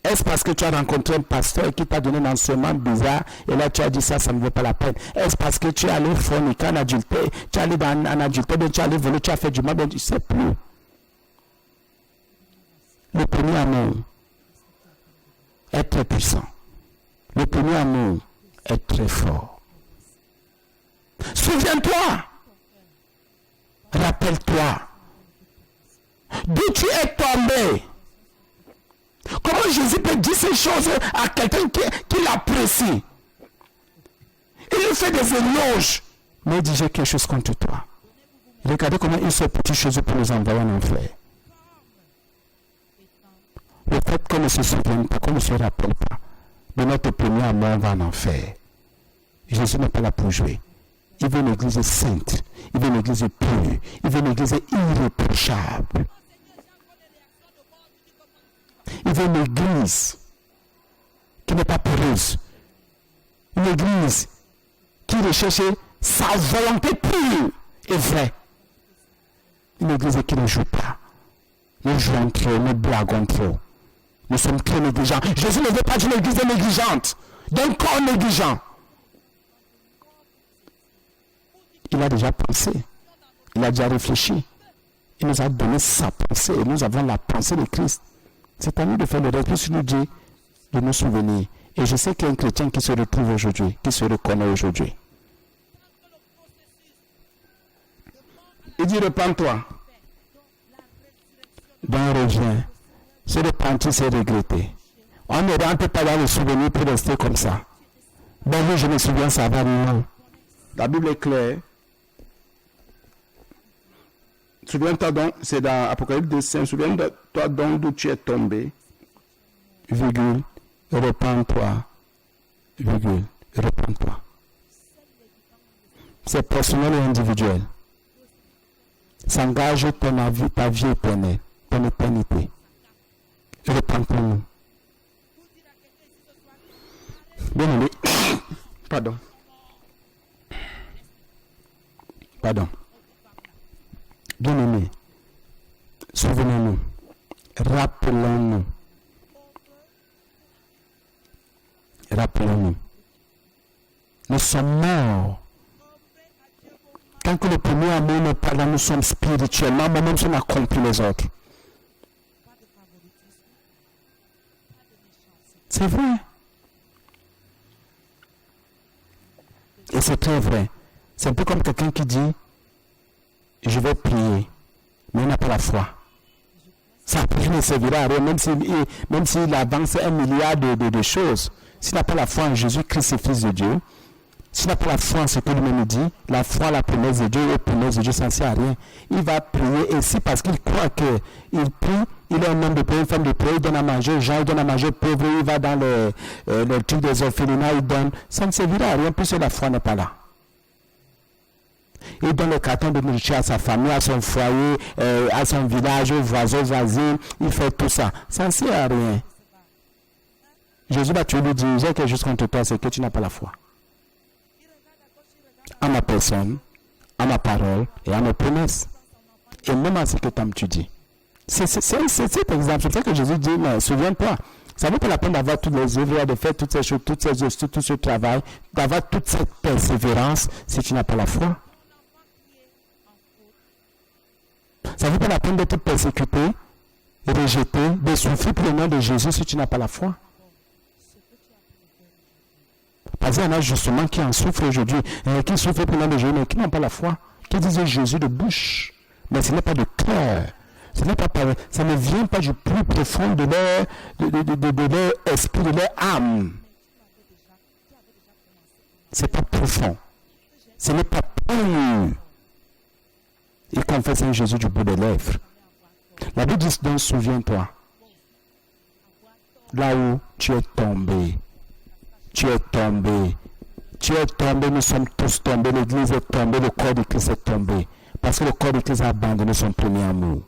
Est-ce parce que tu as rencontré un pasteur qui t'a donné un enseignement bizarre et là tu as dit ça ne vaut pas la peine? Est-ce parce que tu es allé forniquer en adultère, tu es allé dans un adultère, tu es allé voler, tu as fait du mal, tu ne sais plus. Le premier amour est très puissant. Le premier amour est très fort. Souviens-toi, rappelle-toi d'où tu es tombé. Comment Jésus peut dire ces choses à quelqu'un qui l'apprécie? Il lui fait des éloges, mais il dit, j'ai quelque chose contre toi. Regardez comment il fait petites choses pour nous envoyer en enfer. Le fait qu'on ne se souvienne pas, qu'on ne se rappelle pas de notre premier amour, va en enfer. Jésus n'est pas là pour jouer. Il veut une église sainte, il veut une église pure, il veut une église irréprochable. Il veut une église qui n'est pas peureuse. Une église qui recherche sa volonté pure et vraie. Une église qui ne joue pas. Nous jouons trop, nous blaguons trop. Nous sommes très négligents. Jésus ne veut pas d'une église négligente, d'un corps négligent. Il a déjà pensé. Il a déjà réfléchi. Il nous a donné sa pensée et nous avons la pensée de Christ. C'est à nous de faire le reste. Puis nous dit de nous souvenir. Et je sais qu'il y a un chrétien qui se retrouve aujourd'hui, qui se reconnaît aujourd'hui. Il dit repens-toi. Donc reviens. Se repentir, c'est regretter. On ne rentre pas dans le souvenir pour rester comme ça. Ben oui, je me souviens, ça va, non. La Bible est claire. Souviens-toi donc, c'est dans Apocalypse 2:5, souviens-toi donc d'où tu es tombé, virgule, repens-toi, virgule, repens-toi. C'est personnel et individuel. S'engage ta vie éternelle, ton éternité. Repentons-nous. Bien aimé, pardon. Bien aimé, souvenez-nous, rappelons-nous. Nous sommes morts. Tant que le premier amour n'est pas là, nous sommes spirituellement, mais même si on accomplit les autres. C'est vrai. Et c'est très vrai. C'est un peu comme quelqu'un qui dit, je vais prier, mais il n'a pas la foi. Sa prière ne servira à rien, même s'il avance 1 milliard de choses. S'il n'a pas la foi en Jésus-Christ, le Fils de Dieu, s'il n'a pas la foi en ce que lui-même dit, la foi, la promesse de Dieu, et la promesse de Dieu, ça ne sert à rien. Il va prier, et si parce qu'il croit qu'il prie, il est un homme de prière, une femme de prière, il donne à manger aux gens, il donne à manger aux pauvres, il va dans le truc des orphelinats, il donne, ça ne servira à rien puisque la foi n'est pas là. Il donne le carton de nourriture à sa famille, à son foyer, à son village, aux voisins, aux voisines, il fait tout ça. Ça ne sert à rien. Jésus va tuer lui dire, j'ai quelque chose contre toi, c'est que tu n'as pas la foi. À ma personne, à ma parole et à mes promesses. Et même à ce que tu dis. C'est cet exemple. C'est ça que Jésus dit, mais souviens-toi, ça ne vaut pas la peine d'avoir toutes les œuvres, de faire toutes ces choses, toutes ces astuces, tout ce travail, d'avoir toute cette persévérance si tu n'as pas la foi. Ça ne vaut pas la peine d'être persécuté, rejeté, de souffrir pour le nom de Jésus si tu n'as pas la foi. Parce qu'il y en a justement qui en souffrent aujourd'hui, qui souffrent pour le nom de Jésus, mais qui n'ont pas la foi, qui disent Jésus de bouche, mais ce n'est pas de cœur. Ça ne vient pas du plus profond de leur esprit, de leur âme. Ce n'est pas profond. Ce n'est pas pur. Ils confessent un Jésus du bout des lèvres. La Bible dit donc, souviens-toi, là où tu es tombé. Tu es tombé, nous sommes tous tombés, l'église est tombée, le corps de Christ est tombé. Parce que le corps de Christ a abandonné son premier amour.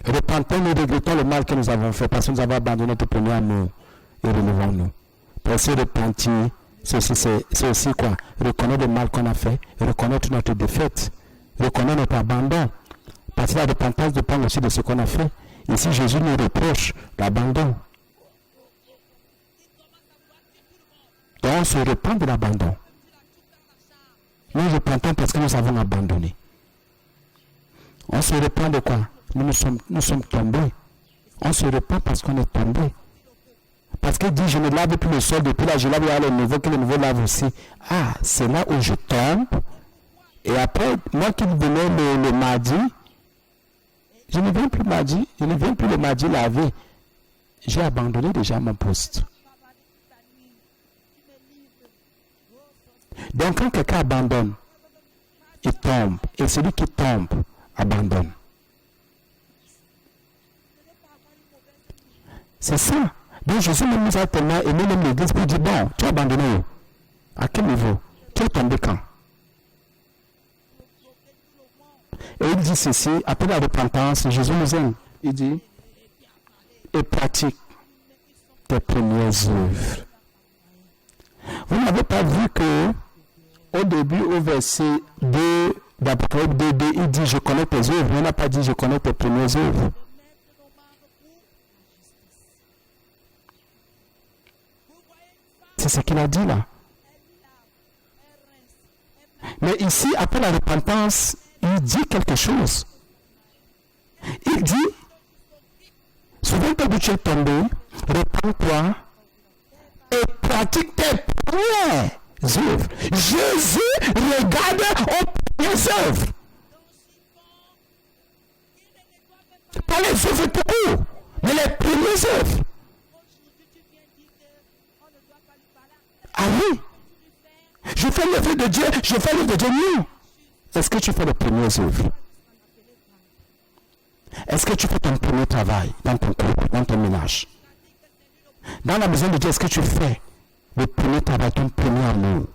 Repentons, nous regrettons le mal que nous avons fait parce que nous avons abandonné notre premier amour. Et relevons-nous. Pour se repentir, c'est aussi quoi? Reconnaître le mal qu'on a fait, reconnaître notre défaite, reconnaître notre abandon. Parce que la repentance dépend aussi de ce qu'on a fait. Ici, Jésus nous reproche l'abandon. Donc, on se repent de l'abandon. Nous repentons parce que nous avons abandonné. On se repent de quoi? Nous sommes tombés. On se repent parce qu'on est tombé. Parce qu'il dit, je ne lave plus le sol, depuis là, je lave le nouveau, que le nouveau lave aussi. Ah, c'est là où je tombe. Et après, moi qui venais le mardi, je ne viens plus mardi, je ne viens plus le mardi laver. J'ai abandonné déjà mon poste. Donc, quand quelqu'un abandonne, il tombe. Et celui qui tombe, abandonne. C'est ça. Donc, Jésus nous a tellement aimé même l'église pour dire, bon, tu as abandonné. À quel niveau? Tu es tombé quand? Et il dit ceci, après la repentance, Jésus nous aime. Il dit, et pratique tes premières œuvres. Vous n'avez pas vu que début, au verset 2 d'Apocalypse 2, il dit je connais tes œuvres. Il n'a pas dit je connais tes premières œuvres. C'est ce qu'il a dit là. Mais ici, après la repentance, il dit quelque chose. Il dit, souviens-toi d'où tu es tombé, repends-toi et pratique tes premières œuvres. Jésus regarde aux premières œuvres. Pas les œuvres tout court, mais les premières œuvres. Ah oui, je fais l'œuvre de Dieu, je fais l'œuvre de Dieu. Non. Est-ce que tu fais les premières œuvres? Est-ce que tu fais ton premier travail dans ton couple, dans ton ménage? Dans la maison de Dieu, est-ce que tu fais le premier travail, ton premier amour?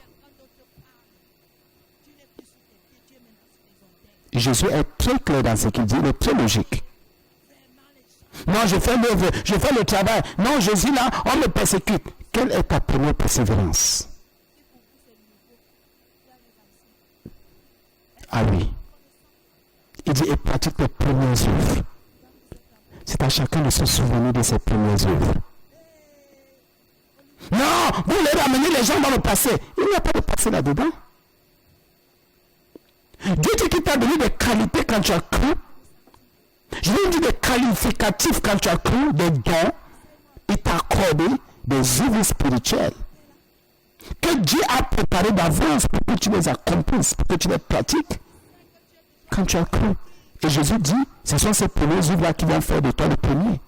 Jésus est très clair dans ce qu'il dit, il est très logique. Non, je fais l'œuvre, je fais le travail. Non, Jésus là, on me persécute. Quelle est ta première persévérance? Ah oui. Il dit, et pratique tes premières œuvres. C'est à chacun de se souvenir de ses premières œuvres. Non, vous voulez ramener les gens dans le passé. Il n'y a pas de passé là-dedans. Dieu dit qu'il t'a donné des qualités quand tu as cru. Je lui dis des qualificatifs quand tu as cru, des dons. Il t'a accordé des œuvres spirituelles que Dieu a préparées d'avance pour que tu les accomplisses, pour que tu les pratiques quand tu as cru. Et Jésus dit, ce sont ces premières œuvres-là qui vont faire de toi le premier.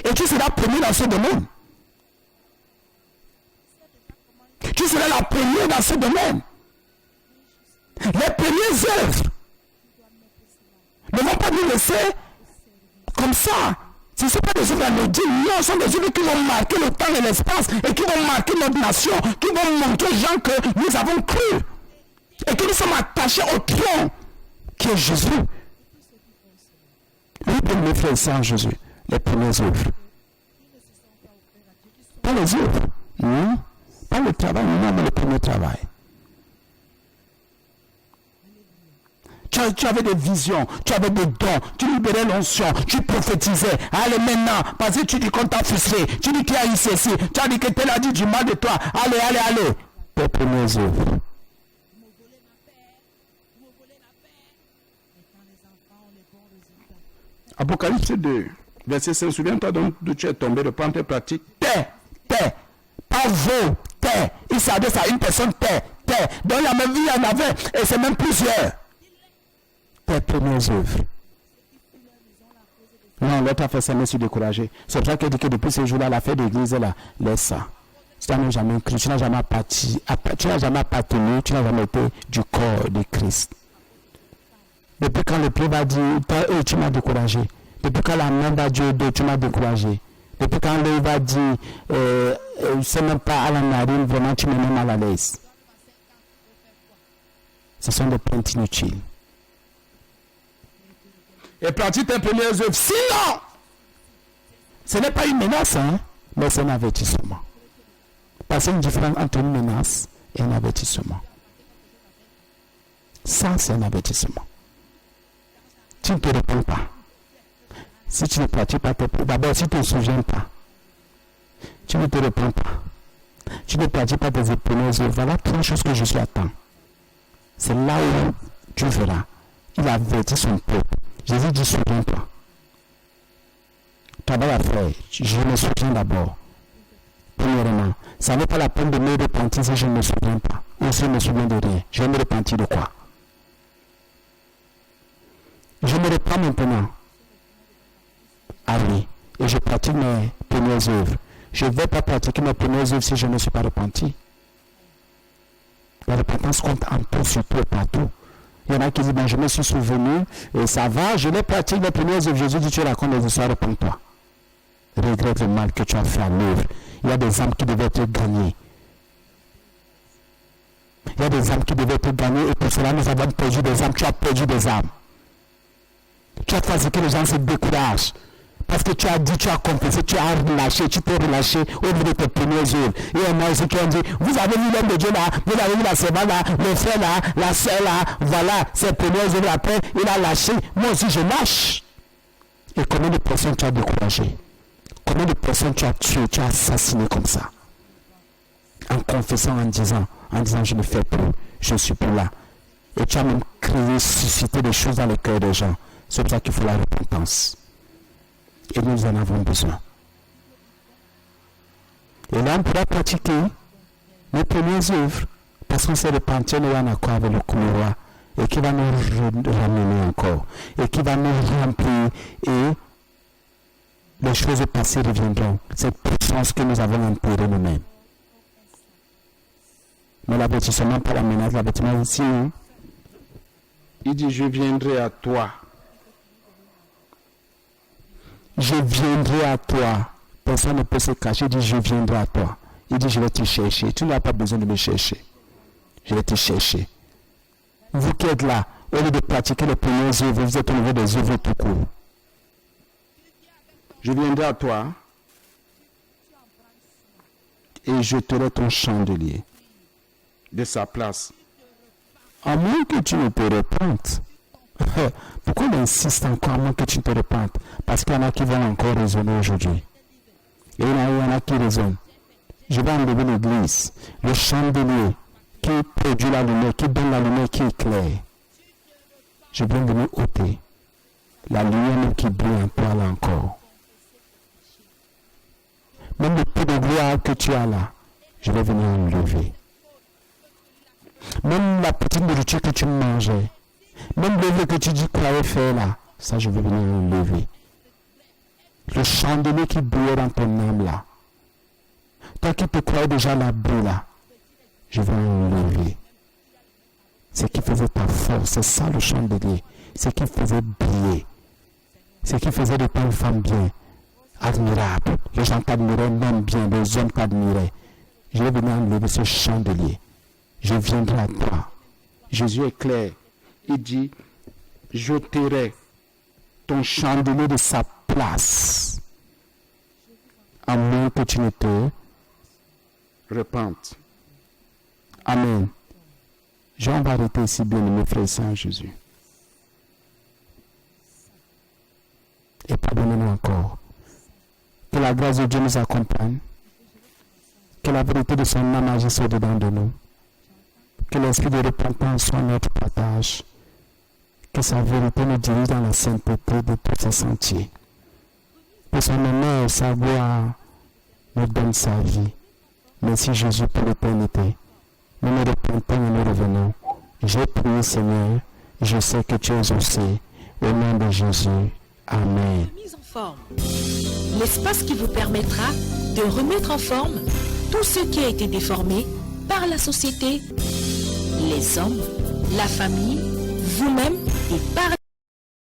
Et tu seras premier dans ce domaine. Tu seras la première dans ce domaine. Les premières œuvres ne vont pas nous laisser comme ça. Ce ne sont pas des œuvres anodines, non, ce sont des œuvres qui vont marquer le temps et l'espace et qui vont marquer notre nation, qui vont montrer aux gens que nous avons cru et que nous sommes attachés au trône qui est Jésus. Oui, bien mes frères et sœurs en Jésus, les premières œuvres. Pas les œuvres, non, pas le travail, non, mais le premier travail. Tu avais des visions, tu avais des dons, tu libérais l'onction, tu prophétisais. Allez maintenant, parce que tu dis qu'on t'a frustré, tu dis qu'il y a ici, tu as dit que tel a dit du mal de toi. Allez. Tes premières œuvres. Apocalypse 2, verset 5, souviens-toi d'où tu es tombé, de prendre tes pratiques. Tais, pas vous, tais. Il s'adresse à une personne, tais. Dans la même vie, il y en avait, et c'est même plusieurs. Tes premières œuvres. Non, l'autre a fait ça, mais je suis découragé. C'est pour ça qu'il dit que depuis ce jour-là, la fête d'église, là, laisse ça. Tu n'as jamais cru, tu n'as jamais appartenu, tu n'as jamais été du corps de Christ. Depuis quand le pied va dire, tu m'as découragé. Depuis quand la main va dire, tu m'as découragé. Depuis quand l'œil va dire, je ne sais même pas à la narine, vraiment tu me mets mal à l'aise. Ce sont des plaintes inutiles. Et pratique tes premières œuvres. Sinon, ce n'est pas une menace, hein, mais c'est un avertissement. Parce qu'il y a une différence entre une menace et un avertissement. Ça, c'est un avertissement. Tu ne te réponds pas. Si tu ne pratiques pas tes premières œuvres, d'abord, si tu ne te souviens pas, tu ne te réponds pas. Tu ne pratiques pas tes premières œuvres. Voilà trois choses que Jésus attend. C'est là où tu verras. Il a averti son peuple. Jésus dit, souviens-toi. Travail à faire. Je me souviens d'abord. Premièrement, ça n'est pas la peine de me repentir si je ne me souviens pas. Ou si je ne me souviens de rien. Je vais me repentir de quoi? Je me reprends maintenant. Ah oui. Et je pratique mes premières œuvres. Je ne vais pas pratiquer mes premières œuvres si je ne me suis pas repenti. La repentance compte en tout, surtout et partout. Il y en a qui disent, je me suis souvenu, et ça va, je les pratique les premières œuvres. Jésus dit, tu racontes des histoires, repends-toi. Regrette le mal que tu as fait à l'œuvre. Il y a des âmes qui devaient être gagnées. Il y a des âmes qui devaient être gagnées, et pour cela, nous avons perdu des âmes. Tu as perdu des âmes. Tu as fait que les gens se découragent. parce que tu as dit, tu as confessé, tu as relâché, tu t'es relâché au niveau de tes premières œuvres. Et moi aussi qui ont dit, vous avez vu l'homme de Dieu là, vous avez vu la servante là, le frère là, la soeur là, voilà, ses premières œuvres après, il a lâché. Moi aussi je lâche. Et combien de personnes tu as découragé? Combien de personnes tu as tué, tu as assassiné comme ça? En confessant, en disant je ne fais plus, je ne suis plus là. Et tu as même créé, suscité des choses dans le cœur des gens. C'est pour ça qu'il faut la repentance. Et nous en avons besoin. Et là, on pourra pratiquer nos premières œuvres, parce qu'on s'est repenti, nous en accord avec le couloir, et qui va nous ramener encore, et qui va nous remplir, et les choses passées reviendront. Cette puissance que nous avons enterrée nous-mêmes. Mais l'avertissement, pas la menace, l'avertissement ici, hein? Il dit, je viendrai à toi. Je viendrai à toi. Personne ne peut se cacher. Il dit, je viendrai à toi. Il dit, je vais te chercher. Tu n'as pas besoin de me chercher. Je vais te chercher. Vous qui êtes là, au lieu de pratiquer les premières œuvres, vous êtes au niveau des œuvres tout court. Je viendrai à toi et jeterai ton chandelier de sa place. À moins que tu ne te repentes. Pourquoi on insiste encore à moins que tu ne te repentes? Parce qu'il y en a qui vont encore raisonner aujourd'hui. Et il y en a qui raisonnent. Je vais enlever l'église, le chandelier qui produit la lumière, qui donne la lumière qui éclaire. Je viens de me ôter la lumière même qui brille en toi là encore. Même le peu de gloire que tu as là, je vais venir enlever. Même la petite nourriture que tu mangeais, même l'œuvre que tu dis que tu avais fait là, ça je vais venir enlever. Le chandelier qui brille dans ton âme là, toi qui te croyais déjà là-bas là, je vais enlever. Ce qui faisait ta force, c'est ça le chandelier. Ce qui faisait briller. Ce qui faisait de toi une femme bien, admirable. Les gens t'admiraient même bien, les hommes t'admiraient. Je vais venir enlever ce chandelier. Je viendrai à toi. Jésus est clair. Il dit, j'ôterai ton chandelier de sa place. À moins que tu ne te repentes. Amen. Je vais arrêter ici, bien mes frères et sœurs en Jésus. Et pardonnez-nous encore. Que la grâce de Dieu nous accompagne. Que la vérité de son âme agisse au-dedans de nous. Que l'esprit de repentance soit notre partage. Que sa vérité nous dirige dans la sainteté de tous ses sentiers. Que son honneur et sa gloire nous donne sa vie. Merci Jésus pour l'éternité. Nous nous repentons et nous revenons. J'ai prié Seigneur. Je sais que tu es exaucé. Au nom de Jésus. Amen. Mise en forme. L'espace qui vous permettra de remettre en forme tout ce qui a été déformé par la société, les hommes, la famille, vous-même et par